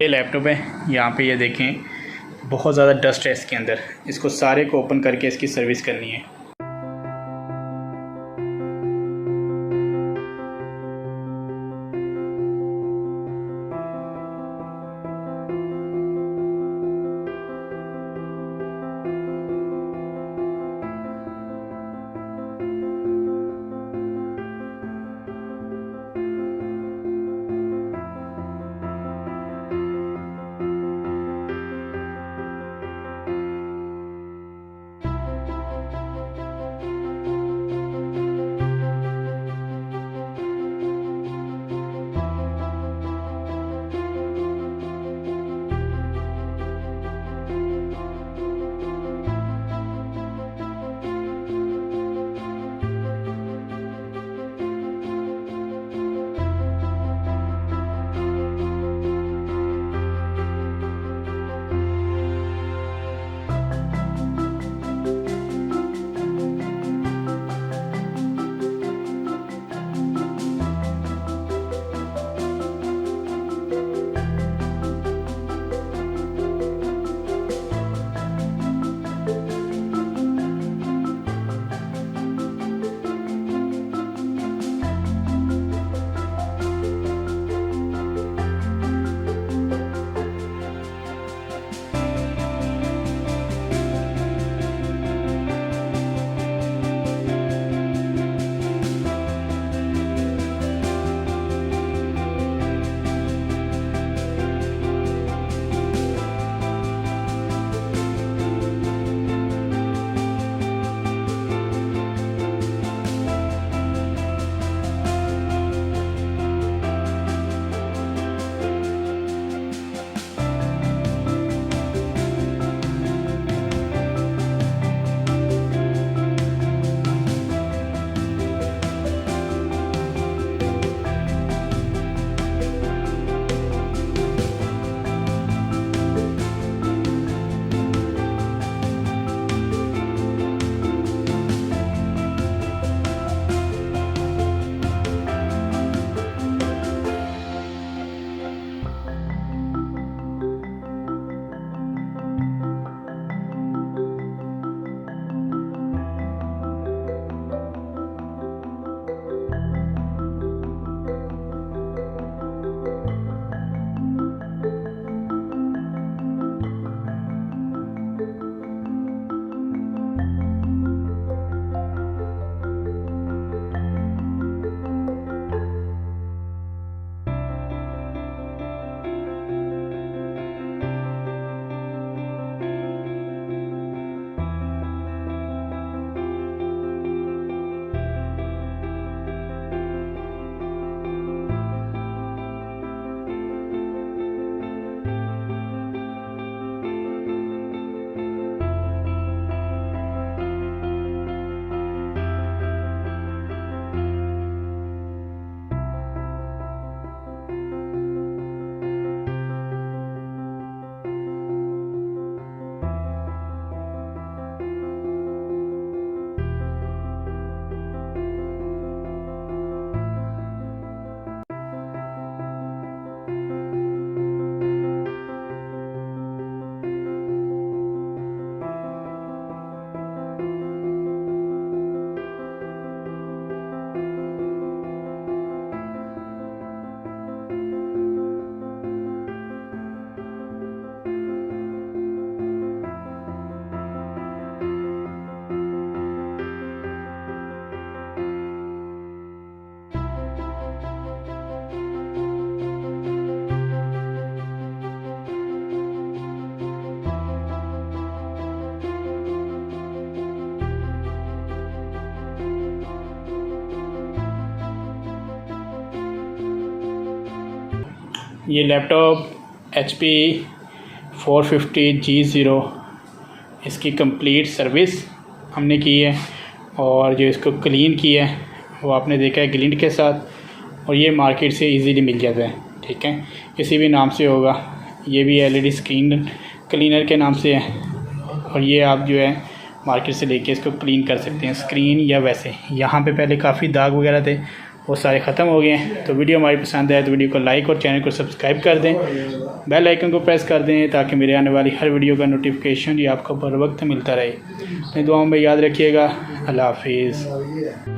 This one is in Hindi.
ये लैपटॉप है, यहाँ पे ये देखें बहुत ज़्यादा डस्ट है इसके अंदर। इसको सारे को ओपन करके इसकी सर्विस करनी है। ये लैपटॉप HP 450G0 इसकी कंप्लीट सर्विस हमने की है और जो इसको क्लीन किया है वो आपने देखा है ग्लिंट के साथ, और ये मार्केट से इजीली मिल जाता है। ठीक है, किसी भी नाम से होगा, ये भी LED स्क्रीन क्लीनर के नाम से है, और ये आप जो है मार्केट से लेके इसको क्लीन कर सकते हैं, स्क्रीन या वैसे। यहाँ पे पहले काफ़ी दाग वगैरह थे, वो सारे ख़त्म हो गए हैं। तो वीडियो हमारी पसंद आए तो वीडियो को लाइक और चैनल को सब्सक्राइब कर दें, बेल आइकन को प्रेस कर दें ताकि मेरे आने वाली हर वीडियो का नोटिफिकेशन ये आपको बर वक्त मिलता रहे। अपनी दुआओं में याद रखिएगा। अल्लाह हाफिज़।